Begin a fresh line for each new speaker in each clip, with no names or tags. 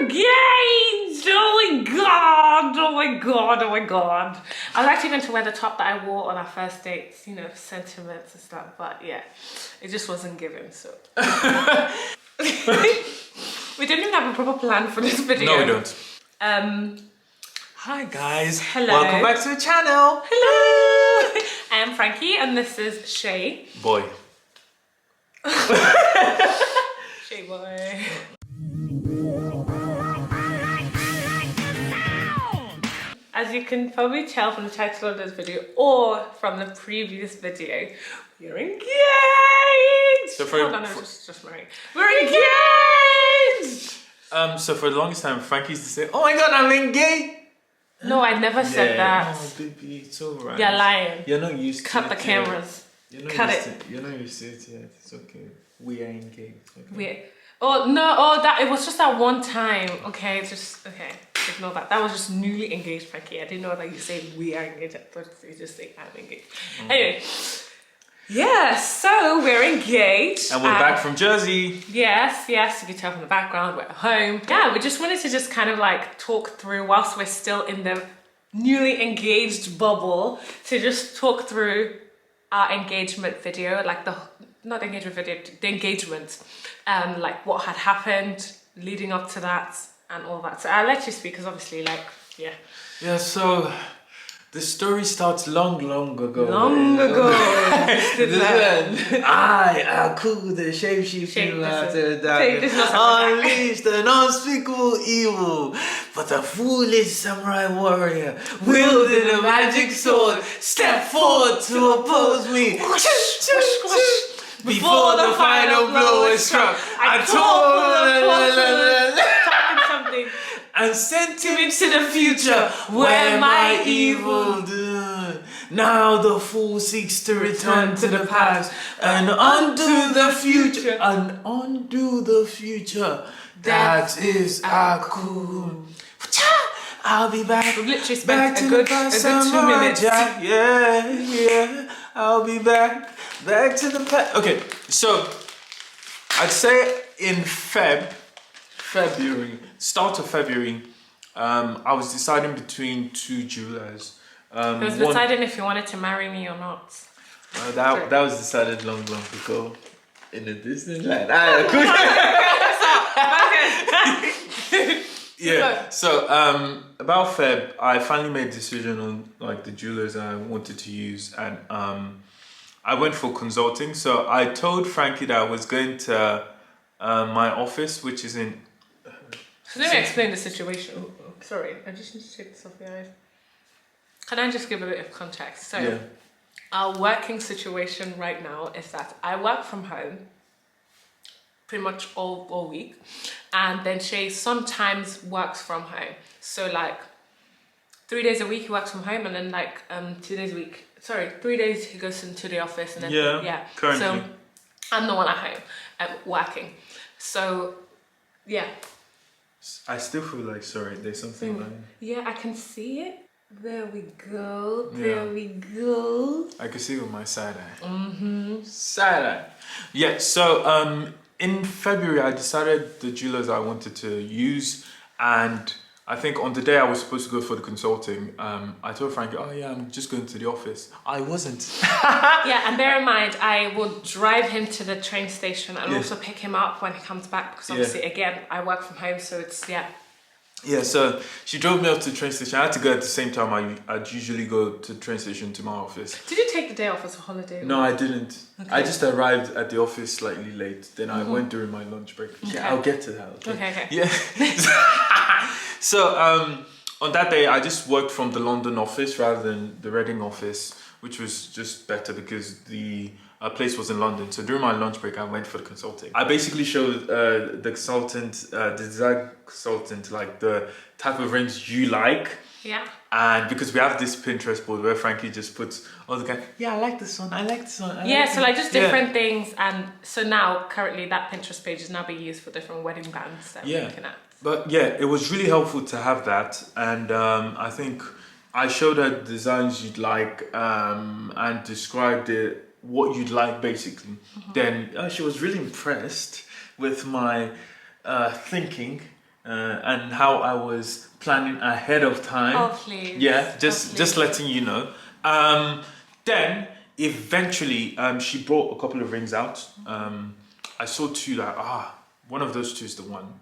engaged! Oh my god! Oh my god! Oh my god! I was actually going to wear the top that I wore on our first dates, you know, sentiments and stuff, but yeah, it just wasn't given, so. We didn't even have a proper plan for this video.
No, we don't. Hi guys.
Hello.
Welcome back to the channel.
Hello! I am Frankie and this is Seyi.
Boy.
Seyi boy. As you can probably tell from the title of this video or from the previous video, we're engaged!
So for,
Hold on, I'm just married. We're engaged!
So for the longest time, Frankie used to say, "Oh my god, I'm engaged."
No, I never said that.
Oh, baby, it's alright.
You're lying.
You're not used to
Cut
it.
the cameras. Cut it.
You're not used to it yet. It's okay. We are engaged. Okay.
It was just that one time. Okay, ignore that. That was just newly engaged, Frankie. I didn't know that you say we are engaged. I thought you just say I'm engaged. Anyway, yeah, so we're engaged.
And we're back from Jersey.
Yes, you can tell from the background, we're at home. Yeah, we just wanted to just kind of like talk through, whilst we're still in the newly engaged bubble, to just talk through our engagement video, like the engagement, like what had happened leading up to that and all that. So I'll let you speak because obviously, like, yeah.
Yeah, so the story starts long ago.
Long ago.
I cool the shape-shifting laughter that unleashed an unspeakable evil. But the foolish samurai warrior wielding a magic sword stepped forward to oppose me. Before the final blow is struck, I
something
and sent him into the future where my evil done. Now the fool seeks to return to the past and undo the future. That is Akun. I'll be back.
We've literally spent a good 2 minutes.
Yeah. I'll be back to the past. Okay, so I'd say in February, start of February, I was deciding between two jewelers.
I was deciding if you wanted to marry me or not.
That was decided long ago in a distant land. Yeah. So about Feb, I finally made a decision on like the jewelers I wanted to use, and I went for consulting. So I told Frankie that I was going to my office, which is in.
So let me explain the situation. Sorry, I just need to take this off your eyes. Can I just give a bit of context? So,
yeah.
Our working situation right now is that I work from home pretty much all week, and then Seyi sometimes works from home. So like 3 days a week he works from home, and then like 2 days a week. Sorry, 3 days he goes into the office, and then
currently.
So I'm the one at home working. So yeah.
I still feel like there's something like.
Yeah, I can see it. There we go. There we go.
I can see it with my side eye. Side eye. Yeah. So in February I decided the jewelers I wanted to use, and I think on the day I was supposed to go for the consulting, I told Frankie, "Oh yeah, I'm just going to the office." I wasn't.
Yeah, and bear in mind, I will drive him to the train station and also pick him up when he comes back, because obviously, again, I work from home, so it's, Yeah,
so she drove me up to the train station. I had to go at the same time I'd usually go to the train station to my office.
Did you take the day off as a holiday?
No, I didn't. Okay. I just arrived at the office slightly late. Then I went during my lunch break. Okay. Yeah, I'll get to that.
Okay.
Yeah. So on that day, I just worked from the London office rather than the Reading office, which was just better because the place was in London. So during my lunch break, I went for the consulting. I basically showed the design consultant, like the type of rings you like.
Yeah.
And because we have this Pinterest board where Frankie just puts all the I like this one, I like this one.
So like just different things. And so now currently that Pinterest page is now being used for different wedding bands that we're looking at.
But yeah, it was really helpful to have that. And I think I showed her designs you'd like and described what you'd like basically. Then she was really impressed with my thinking and how I was planning ahead of time.
Oh, please.
Yeah,
Oh,
just letting you know. Then eventually, she brought a couple of rings out. I saw two that one of those two is the one,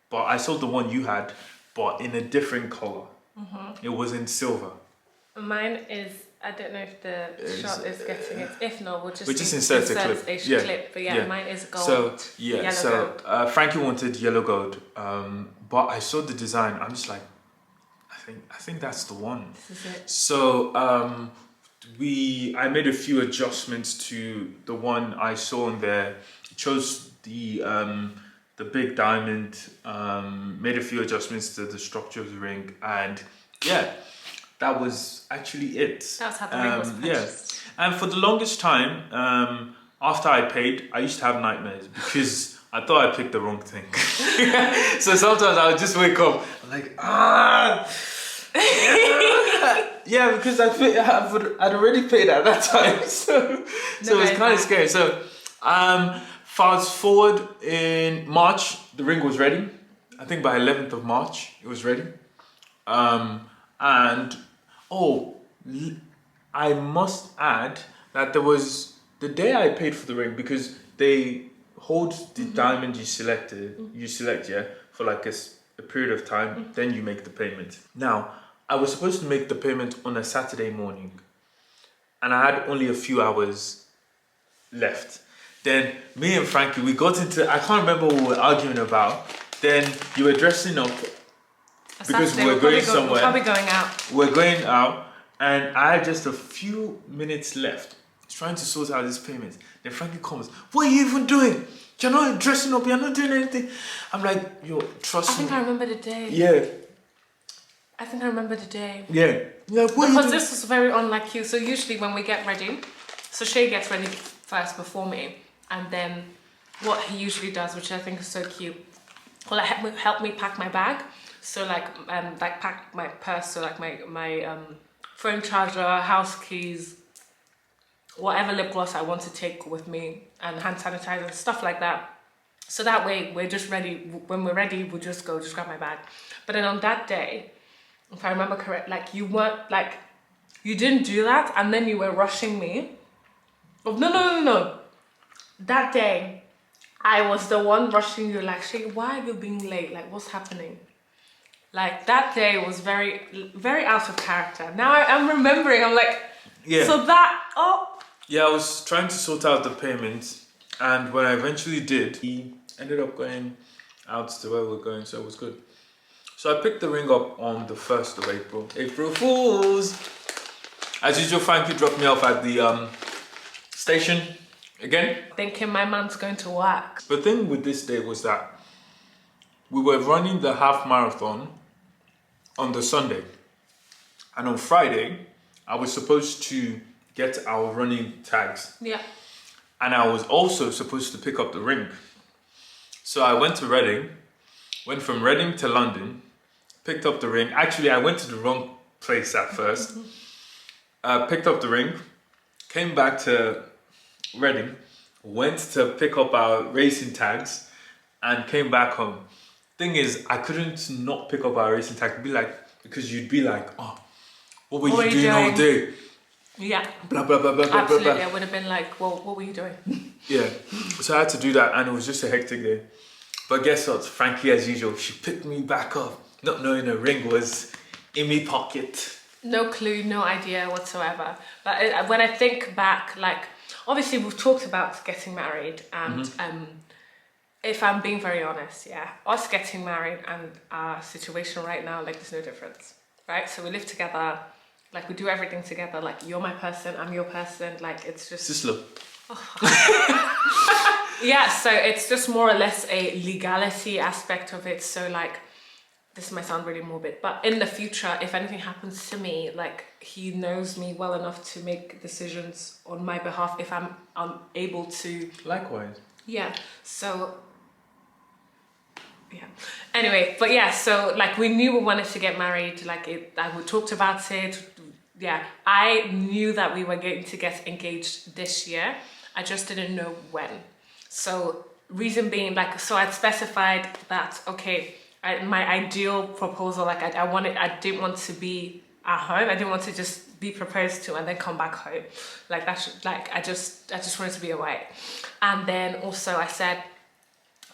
but I saw the one you had, but in a different color. It was in silver.
Mine is, I don't know if the shot is getting it. If not, we'll just
insert a clip.
Clip. But yeah, mine is gold.
So
yellow gold.
Frankie wanted yellow gold, but I saw the design. I'm just like, I think that's the one.
This is it.
So I made a few adjustments to the one I saw in there. Chose the big diamond. Made a few adjustments to the structure of the ring, and yeah. That was actually it.
That's how the ring was purchased.
Yeah. And for the longest time, after I paid, I used to have nightmares because I thought I picked the wrong thing. So sometimes I would just wake up, I'm like, yeah, because I'd already paid at that time. So it was kind of scary. So fast forward in March, the ring was ready. I think by 11th of March, it was ready. And I must add that there was the day I paid for the ring, because they hold the diamond you select, for like a period of time, then you make the payment. Now, I was supposed to make the payment on a Saturday morning, and I had only a few hours left. Then me and Frankie, we got into, I can't remember what we were arguing about. Then you were dressing up because
Saturday,
we're going somewhere.
We're probably going out.
We're going out, and I had just a few minutes left trying to sort out this payment. Then Frankie comes, "What are you even doing? You're not dressing up, you're not doing anything." I'm like, "Yo, trust me."
I think I remember the day.
Yeah.
I think I remember the day.
Yeah. Like, what
because this was very unlike you. So usually when we get ready, so Seyi gets ready first before me, and then what he usually does, which I think is so cute, well, help me pack my bag. So like pack my purse, so like my phone charger, house keys, whatever lip gloss I want to take with me, and hand sanitizer, stuff like that. So that way we're just ready. When we're ready, we'll just grab my bag. But then on that day, if I remember correct, like you weren't like, you didn't do that, and then you were rushing me. Oh, no. That day, I was the one rushing you, like, Seyi, why are you being late? Like, what's happening? Like, that day was very, very out of character. Now I'm remembering, I'm like,
yeah.
So that,
Yeah, I was trying to sort out the payment, and when I eventually did, he ended up going out to where we were going, so it was good. So I picked the ring up on the 1st of April. April Fools! As usual, Frankie dropped me off at the station again.
Thinking my man's going to work.
The thing with this day was that we were running the half marathon on the Sunday. And on Friday, I was supposed to get our running tags.
Yeah.
And I was also supposed to pick up the ring. So I went to Reading, went from Reading to London, picked up the ring. Actually, I went to the wrong place at first. Picked up the ring, came back to Reading, went to pick up our racing tags, and came back home. Thing is, I couldn't not pick up our racing tag, because you'd be like, oh, what were you doing all day?
Yeah.
Blah, blah, blah, blah,
Absolutely,
blah, blah.
I would have been like, well, what were you doing?
Yeah, so I had to do that, and it was just a hectic day. But guess what? Frankie, as usual, she picked me back up, not knowing the ring was in my pocket.
No clue, no idea whatsoever. But when I think back, like, obviously we've talked about getting married, and if I'm being very honest, us getting married and our situation right now, like, there's no difference, right? So we live together, like, we do everything together, like, you're my person, I'm your person, like, it's just...
Sislo.
Yeah, so it's just more or less a legality aspect of it. So, like, this might sound really morbid, but in the future, if anything happens to me, like, he knows me well enough to make decisions on my behalf if I'm unable to.
Likewise.
Yeah, so... Yeah. Anyway, but yeah, so like we knew we wanted to get married. Like we talked about it. Yeah, I knew that we were going to get engaged this year. I just didn't know when. So reason being, like, so I'd specified that, okay, my ideal proposal. Like I didn't want to be at home. I didn't want to just be proposed to and then come back home. Like I just wanted to be away. And then also I said,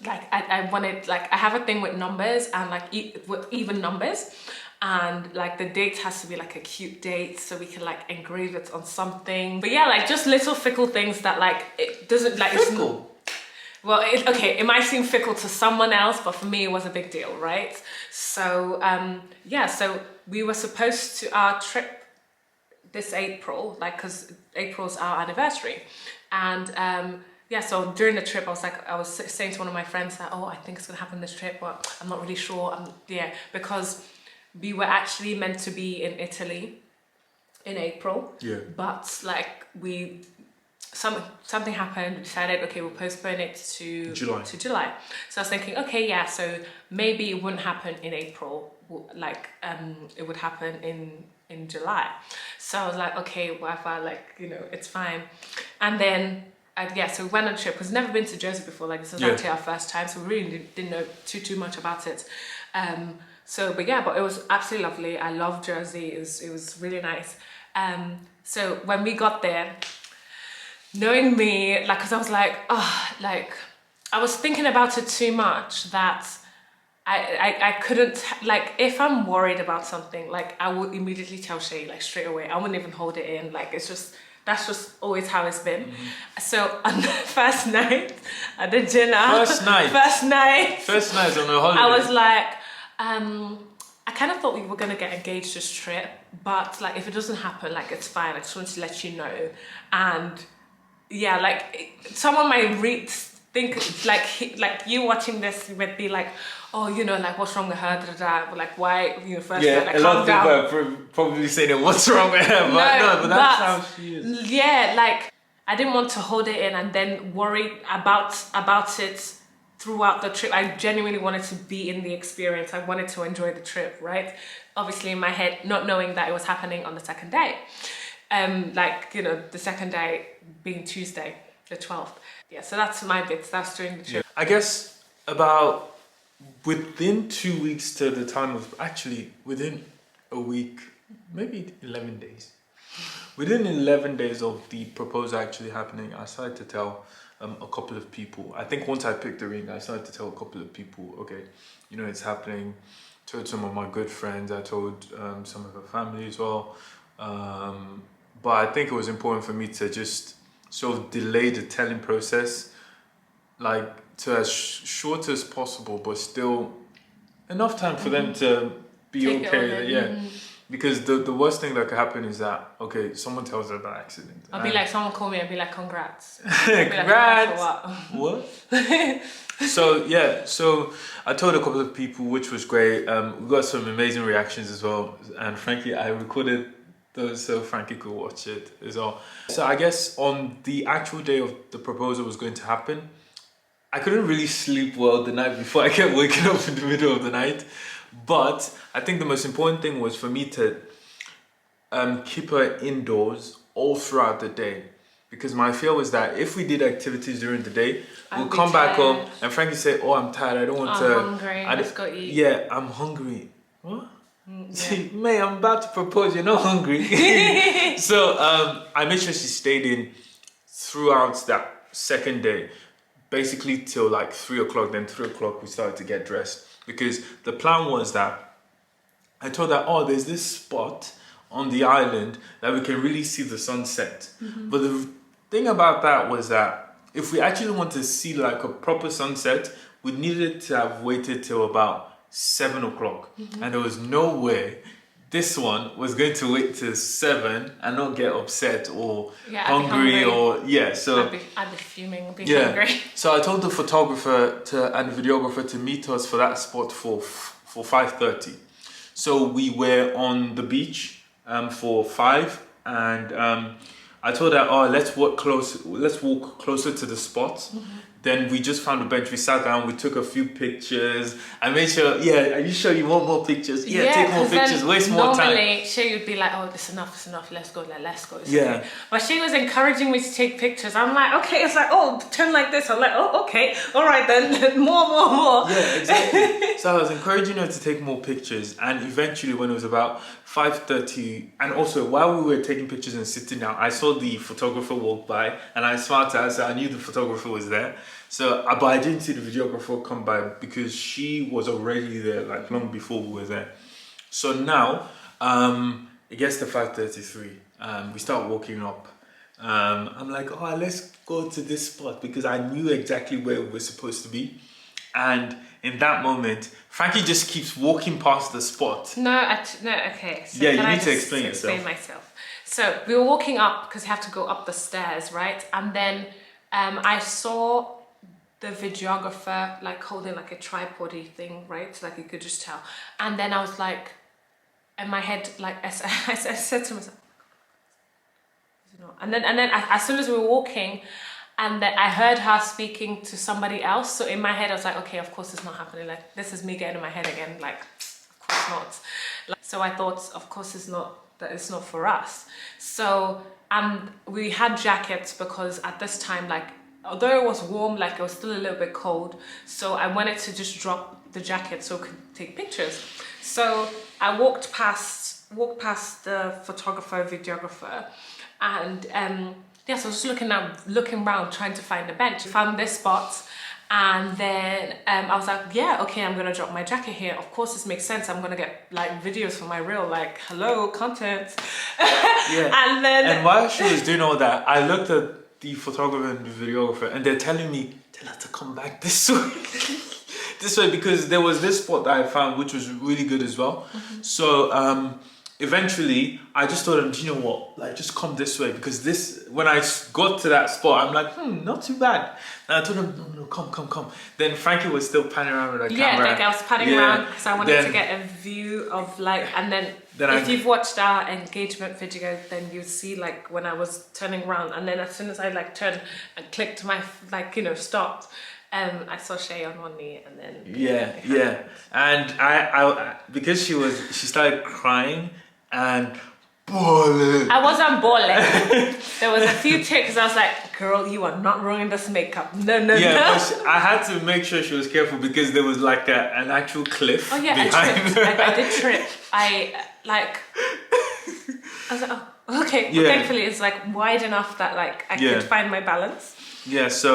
like I wanted, like I have a thing with numbers and like with even numbers, and like the date has to be like a cute date so we can like engrave it on something. But yeah, like just little fickle things that like it doesn't like
Fickle?
Well, okay, it might seem fickle to someone else, but for me it was a big deal, right? So yeah, so we were supposed to our trip this April, like because April's our anniversary, and yeah, so during the trip, I was saying to one of my friends that, oh, I think it's gonna happen this trip, but I'm not really sure. Yeah, because we were actually meant to be in Italy in April.
Yeah.
But like something happened. We decided, okay, we'll postpone it to July. So I was thinking, okay, yeah, so maybe it wouldn't happen in April. Like it would happen in July. So I was like, okay, whatever. Like, you know, it's fine. And then. Yeah, so we went on a trip. Because never been to Jersey before. Like this was actually our first time, so we really didn't know too much about it. But it was absolutely lovely. I love Jersey. It was really nice. So when we got there, knowing me, like, because I was like, oh, like I was thinking about it too much that I couldn't, like, if I'm worried about something, like I would immediately tell Seyi, like straight away. I wouldn't even hold it in. Like that's just always how it's been. Mm-hmm. So on the first night at the dinner. First night
on a holiday.
I was like, I kind of thought we were gonna get engaged this trip, but like if it doesn't happen, like it's fine. I just wanted to let you know. And yeah, like someone might think like you watching this would be like, oh, you know, like what's wrong with her? But like why, you know, first
like, a lot of people are probably saying what's wrong with her, but that's how she is.
Yeah, like I didn't want to hold it in and then worry about it throughout the trip. I genuinely wanted to be in the experience. I wanted to enjoy the trip, right? Obviously in my head, not knowing that it was happening on the second day. Like, you know, the second day being Tuesday, the 12th. Yeah, so that's my bits. That's during the trip.
Yeah. I guess about within 2 weeks to the time of, actually within a week, maybe 11 days. Within 11 days of the proposal actually happening, I started to tell a couple of people. I think once I picked the ring, I started to tell a couple of people, okay, you know, it's happening. Told some of my good friends. I told some of her family as well. But I think it was important for me to just sort of delay the telling process, like to as short as possible, but still enough time for them to be
Take
okay with it. Yeah. Because the worst thing that could happen is that, okay, someone tells her about accident.
I'll be like, someone call me and be like, congrats.
Congrats! What? So yeah, so I told a couple of people, which was great. We got some amazing reactions as well. And Frankie, I recorded those so Frankie could watch it as well. So I guess on the actual day of the proposal was going to happen, I couldn't really sleep well the night before. I kept waking up in the middle of the night. But I think the most important thing was for me to keep her indoors all throughout the day. Because my fear was that if we did activities during the day, we'll come back home and Frankie say, oh, I'm tired, I don't want to...
I'm hungry, let's go eat.
Yeah, I'm hungry. What? Yeah. May, I'm about to propose, you're not hungry. So I made sure she stayed in throughout that second day. Basically till like 3 o'clock, then 3 o'clock we started to get dressed. Because the plan was that I told her, oh, there's this spot on the island that we can really see the sunset. Mm-hmm. But the thing about that was that if we actually want to see like a proper sunset, we needed to have waited till about 7 o'clock. Mm-hmm. And there was no way this one was going to wait till 7 and not get upset or hungry or so
I'd be fuming, I'd be hungry.
So I told the photographer and the videographer to meet us for that spot for 5:30. So we were on the beach for 5 and I told her, oh, let's walk closer to the spot. Mm-hmm. Then we just found a bench. We sat down. We took a few pictures. I made sure. Yeah, are you sure you want more pictures? Yeah, take more pictures. Waste more time.
Normally, Seyi would be like, "Oh, it's enough. Let's go. Let's go." It's
Yeah.
okay. But she was encouraging me to take pictures. I'm like, okay. It's like, oh, turn like this. I'm like, oh, okay. All right then. more.
Yeah, exactly. So I was encouraging her to take more pictures, and eventually, when it was about 5:30, and also while we were taking pictures and sitting down, I saw the photographer walk by, and I smiled at her, so I knew the photographer was there. So, but I didn't see the videographer come by because she was already there, like long before we were there. So now, it gets to 5:33. We start walking up. I'm like, oh, let's go to this spot because I knew exactly where we were supposed to be. And in that moment, Frankie just keeps walking past the spot.
No, okay. So
yeah,
can
you
I
need to
just
explain yourself.
Explain myself. So we were walking up because you have to go up the stairs, right? And then I saw the videographer like holding like a tripod-y thing, right? So, like you could just tell. And then I was like, in my head, like I said to myself, and then as soon as we were walking, and then I heard her speaking to somebody else. So in my head, I was like, okay, of course it's not happening. Like, this is me getting in my head again. Like, of course not. Like, so I thought, of course it's not for us. So, we had jackets because at this time, like, although it was warm, like it was still a little bit cold. So I wanted to just drop the jacket so I could take pictures. So I walked past the photographer, videographer, and yes, I was just looking around, trying to find a bench. Found this spot, and then I was like, yeah, okay, I'm gonna drop my jacket here. Of course, this makes sense. I'm gonna get like videos for my reel, like, hello, content.
Yeah.
And
while she was doing all that, I looked at the photographer and the videographer, and they're telling me, tell her to come back this way. This way, because there was this spot that I found which was really good as well. Mm-hmm. So eventually I just told them, do you know what, like, just come this way, because this, when I got to that spot, I'm like, not too bad. And I told them, no, come. Then Frankie was still panning around with the camera.
Yeah, like I was panning around because I wanted to get a view of like, and then if you've watched our engagement video, then you'll see like when I was turning around, and then as soon as I like turned and clicked my, like, stopped, I saw Seyi on one knee, and then
yeah, and I because she started crying and bawling.
I wasn't bawling. There was a few ticks. I was like, girl, you are not ruining this makeup. No.
Yeah, but I had to make sure she was careful because there was like an actual cliff.
Oh yeah,
behind.
I did trip. I was like, oh, okay.
Yeah.
Well, thankfully, it's like wide enough that like I could find my balance.
Yeah, so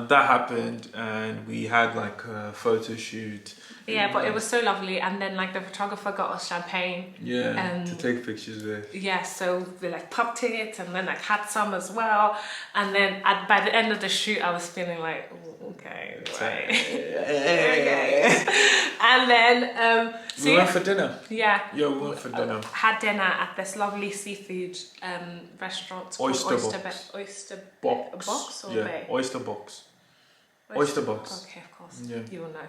that happened, and we had like a photo shoot.
Yeah, but it was so lovely, and then like the photographer got us champagne.
Yeah, to take pictures with.
Yeah, so we like popped it, and then like had some as well, and then by the end of the shoot, I was feeling like, okay, right. Okay. And then
we went for dinner.
Yeah,
we went for dinner.
Had dinner at this lovely seafood restaurant called Oyster Box or Bay?
Oyster Box. Oyster Box.
Okay, of course.
Yeah.
You will know.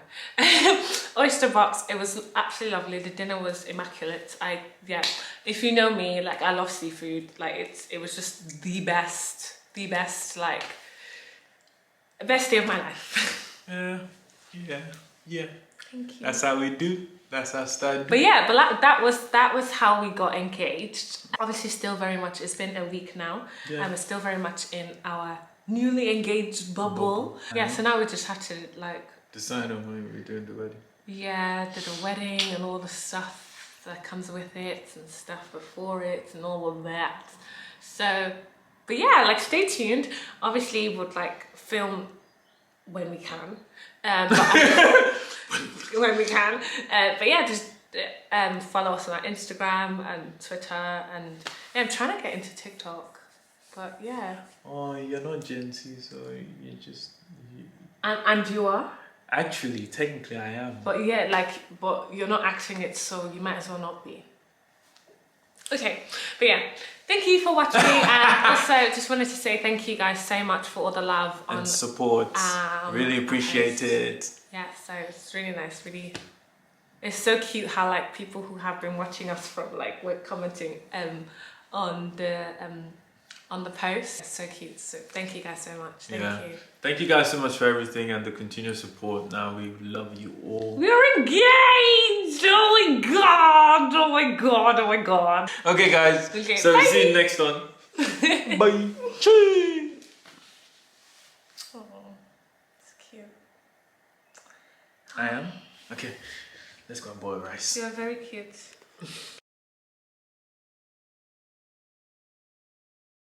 Oyster Box. It was absolutely lovely. The dinner was immaculate. If you know me, like, I love seafood. Like, it was just the best, like, best day of my life.
Yeah.
Thank you.
That's how we do. That's our style.
But yeah, that was how we got engaged. Obviously, still very much. It's been a week now, and we're still very much in our newly engaged bubble. Yeah, so now we just have to like
decide on when we're doing the wedding.
Yeah, did the wedding and all the stuff that comes with it and stuff before it and all of that. So, but yeah, like stay tuned. Obviously, we'd like film when we can. When we can. But yeah, just follow us on our Instagram and Twitter, and I'm trying to get into TikTok. But yeah.
Oh, you're not Gen Z, so you just...
And you are?
Actually, technically I am.
But yeah, but you're not acting it, so you might as well not be. Okay, but yeah. Thank you for watching, and also just wanted to say thank you guys so much for all the love
and support. Really appreciate it.
Yeah, so it's really nice, really. It's so cute how like people who have been watching us from like were commenting on the on the post. It's so cute. So thank you guys so much. Thank you.
Thank you guys so much for everything and the continued support. Now we love you all.
We're engaged! Oh my god! Oh my god! Oh my god!
Okay, guys.
Okay,
so
bye.
see you next one. Bye. Cheers.
Oh, it's cute.
I am? Okay. Let's go and boil rice.
You're very cute.